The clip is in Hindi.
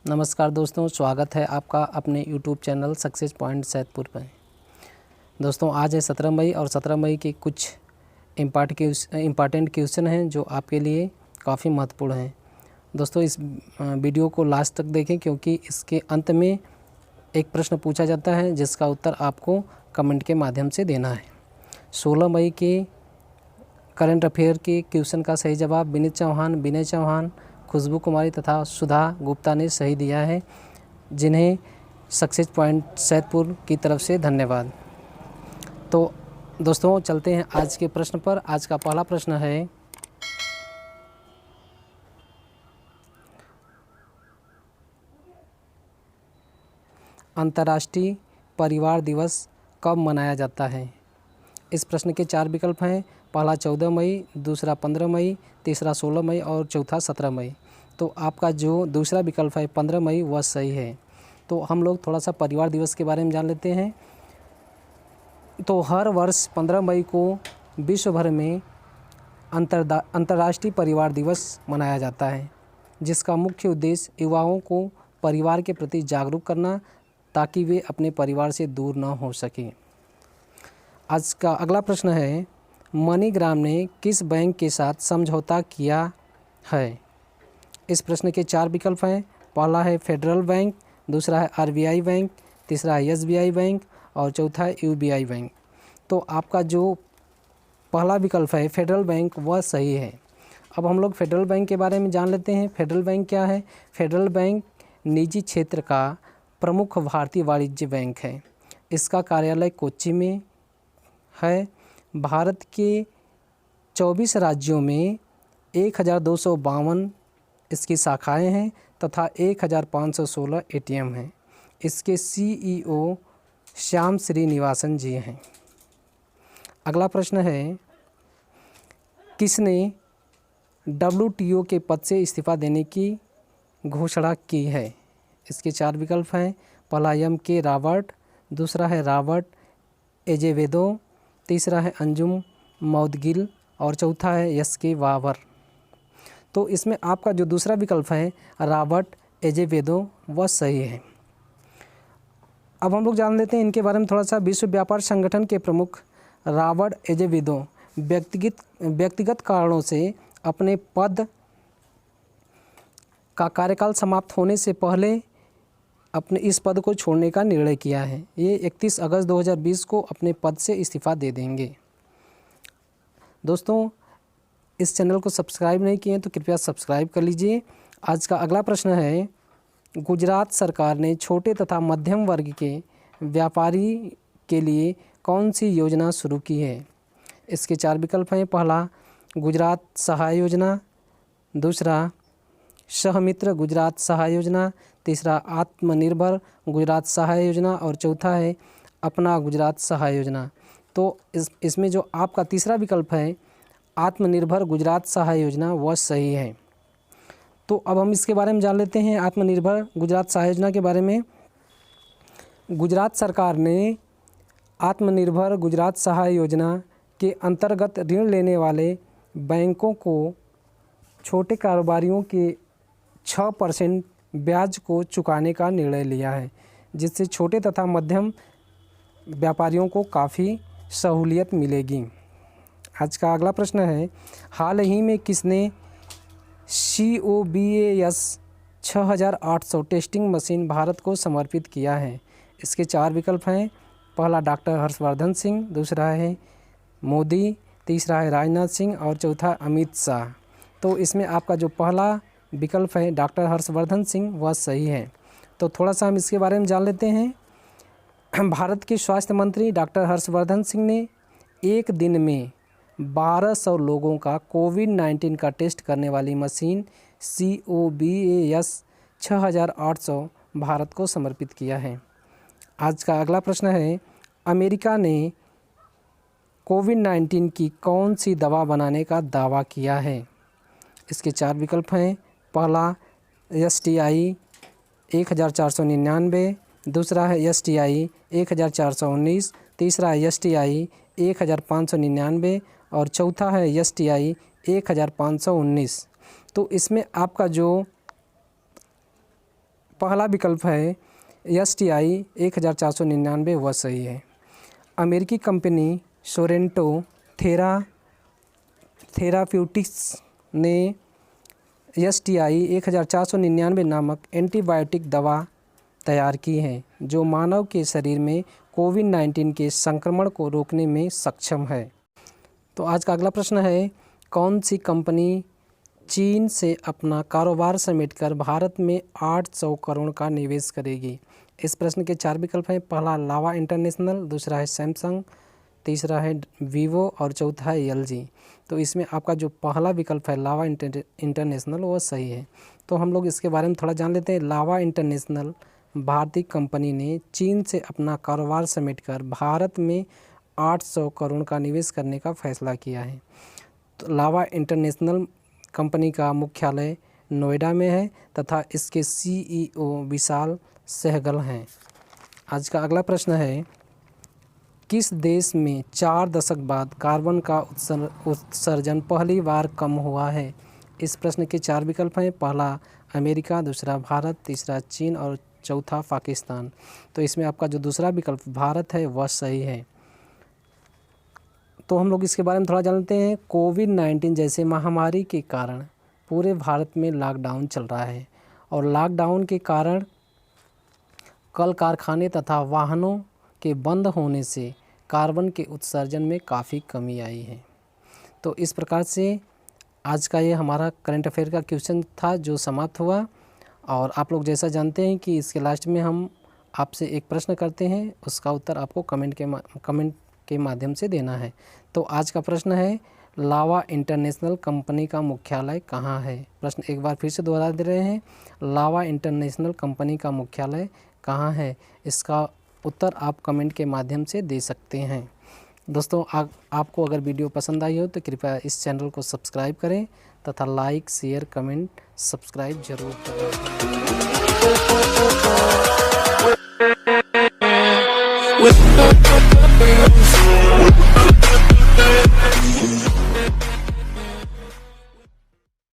नमस्कार दोस्तों, स्वागत है आपका अपने YouTube channel success point Saidpur पर। दोस्तों आज है 17 मई और 17 मई के कुछ इम्पॉर्टेंट क्वेश्चन हैं जो आपके लिए काफ़ी महत्वपूर्ण हैं। दोस्तों इस वीडियो को लास्ट तक देखें क्योंकि इसके अंत में एक प्रश्न पूछा जाता है जिसका उत्तर आपको कमेंट के माध्यम से देना है। 16 मई के करंट अफेयर के क्वेश्चन का सही जवाब विनीत चौहान, विनय चौहान, खुशबू कुमारी तथा सुधा गुप्ता ने सही दिया है, जिन्हें सक्सेस पॉइंट सैदपुर की तरफ से धन्यवाद। तो दोस्तों चलते हैं आज के प्रश्न पर। आज का पहला प्रश्न है, अंतर्राष्ट्रीय परिवार दिवस कब मनाया जाता है? इस प्रश्न के 4 विकल्प हैं। पहला 14 मई, दूसरा 15 मई, तीसरा 16 मई और चौथा 17 मई। तो आपका जो दूसरा विकल्प है 15 मई वह सही है। तो हम लोग थोड़ा सा परिवार दिवस के बारे में जान लेते हैं। तो हर वर्ष 15 मई को विश्व भर में अंतर्राष्ट्रीय परिवार दिवस मनाया जाता है, जिसका मुख्य उद्देश्य युवाओं को परिवार के प्रति जागरूक करना ताकि वे अपने परिवार से दूर न हो सकें। आज का अगला प्रश्न है, मनीग्राम ने किस बैंक के साथ समझौता किया है? इस प्रश्न के 4 विकल्प हैं। पहला है फेडरल बैंक, दूसरा है आरबीआई बैंक, तीसरा है एसबीआई बैंक और चौथा है यूबीआई बैंक। तो आपका जो पहला विकल्प है फेडरल बैंक वह सही है। अब हम लोग फेडरल बैंक के बारे में जान लेते हैं। फेडरल बैंक क्या है? फेडरल बैंक निजी क्षेत्र का प्रमुख भारतीय वाणिज्य बैंक है। इसका कार्यालय कोच्चि में है। भारत के 24 राज्यों में 1252 इसकी शाखाएं हैं तथा 1516 एटीएम हैं। इसके सीईओ श्याम श्रीनिवासन जी हैं। अगला प्रश्न है, किसने डब्ल्यूटीओ के पद से इस्तीफा देने की घोषणा की है? इसके 4 विकल्प हैं। पहला के रॉबर्ट, दूसरा है रॉबर्ट एजेवेदो, तीसरा है अंजुम मौदगिल और चौथा है के वावर। तो इसमें आपका जो दूसरा विकल्प है रॉबर्ट एजेवेदो वह सही है। अब हम लोग जान लेते हैं इनके बारे में थोड़ा सा। विश्व व्यापार संगठन के प्रमुख रॉबर्ट एजेवेदो व्यक्तिगत कारणों से अपने पद का कार्यकाल समाप्त होने से पहले अपने इस पद को छोड़ने का निर्णय किया है। ये 31 अगस्त 2020 को अपने पद से इस्तीफा दे देंगे। दोस्तों इस चैनल को सब्सक्राइब नहीं किए तो कृपया सब्सक्राइब कर लीजिए। आज का अगला प्रश्न है, गुजरात सरकार ने छोटे तथा मध्यम वर्ग के व्यापारी के लिए कौन सी योजना शुरू की है? इसके 4 विकल्प हैं। पहला गुजरात सहाय योजना, दूसरा सहमित्र गुजरात सहाय योजना, तीसरा आत्मनिर्भर गुजरात सहाय योजना और चौथा है अपना गुजरात सहाय योजना। तो इसमें जो आपका तीसरा विकल्प है आत्मनिर्भर गुजरात सहाय योजना वह सही है। तो अब हम इसके बारे में जान लेते हैं। आत्मनिर्भर गुजरात सहाय योजना के बारे में, गुजरात सरकार ने आत्मनिर्भर गुजरात सहाय योजना के अंतर्गत ऋण लेने वाले बैंकों को छोटे कारोबारियों के 6% ब्याज को चुकाने का निर्णय लिया है, जिससे छोटे तथा मध्यम व्यापारियों को काफ़ी सहूलियत मिलेगी। आज का अगला प्रश्न है, हाल ही में किसने COBAS 6800 टेस्टिंग मशीन भारत को समर्पित किया है? इसके 4 विकल्प हैं। पहला डॉक्टर हर्षवर्धन सिंह, दूसरा है मोदी, तीसरा है राजनाथ सिंह और चौथा अमित शाह। तो इसमें आपका जो पहला विकल्प है डॉक्टर हर्षवर्धन सिंह वह सही है। तो थोड़ा सा हम इसके बारे में जान लेते हैं। भारत के स्वास्थ्य मंत्री डॉक्टर हर्षवर्धन सिंह ने एक दिन में 1200 लोगों का कोविड-19 का टेस्ट करने वाली मशीन COBAS 6800 भारत को समर्पित किया है। आज का अगला प्रश्न है, अमेरिका ने कोविड-19 की कौन सी दवा बनाने का दावा किया है? इसके 4 विकल्प हैं। पहला STI 1499, दूसरा है STI 1419, तीसरा है STI 1599 और चौथा है STI 1519। तो इसमें आपका जो पहला विकल्प है STI 1499, वह सही है। अमेरिकी कंपनी सोरेंटो थेराप्यूटिक्स ने STI 1499 नामक एंटीबायोटिक दवा तैयार की है जो मानव के शरीर में कोविड-19 के संक्रमण को रोकने में सक्षम है। तो आज का अगला प्रश्न है, कौन सी कंपनी चीन से अपना कारोबार समेटकर भारत में 800 करोड़ का निवेश करेगी? इस प्रश्न के 4 विकल्प हैं। पहला लावा इंटरनेशनल, दूसरा है सैमसंग, तीसरा है वीवो और चौथा है LG। तो इसमें आपका जो पहला विकल्प है लावा इंटरनेशनल वो सही है। तो हम लोग इसके बारे में थोड़ा जान लेते हैं। लावा इंटरनेशनल भारतीय कंपनी ने चीन से अपना कारोबार समेटकर भारत में 800 करोड़ का निवेश करने का फैसला किया है। तो लावा इंटरनेशनल कंपनी का मुख्यालय नोएडा में है तथा इसके CEO विशाल सहगल हैं। आज का अगला प्रश्न है, किस देश में 4 दशक बाद कार्बन का उत्सर्जन पहली बार कम हुआ है? इस प्रश्न के 4 विकल्प हैं। पहला अमेरिका, दूसरा भारत, तीसरा चीन और चौथा पाकिस्तान। तो इसमें आपका जो दूसरा विकल्प भारत है वह सही है। तो हम लोग इसके बारे में थोड़ा जानते हैं। कोविड-19 जैसे महामारी के कारण पूरे भारत में लॉकडाउन चल रहा है और लॉकडाउन के कारण कल कारखाने तथा वाहनों के बंद होने से कार्बन के उत्सर्जन में काफ़ी कमी आई है। तो इस प्रकार से आज का ये हमारा करंट अफेयर का क्वेश्चन था जो समाप्त हुआ। और आप लोग जैसा जानते हैं कि इसके लास्ट में हम आपसे एक प्रश्न करते हैं, उसका उत्तर आपको कमेंट के माध्यम से देना है। तो आज का प्रश्न है, लावा इंटरनेशनल कंपनी का मुख्यालय कहाँ है? प्रश्न एक बार फिर से दोहरा दे रहे हैं, लावा इंटरनेशनल कंपनी का मुख्यालय कहाँ है? इसका उत्तर आप कमेंट के माध्यम से दे सकते हैं। दोस्तों, आपको अगर वीडियो पसंद आई हो तो कृपया इस चैनल को सब्सक्राइब करें तथा लाइक, शेयर, कमेंट, सब्सक्राइब जरूर करें।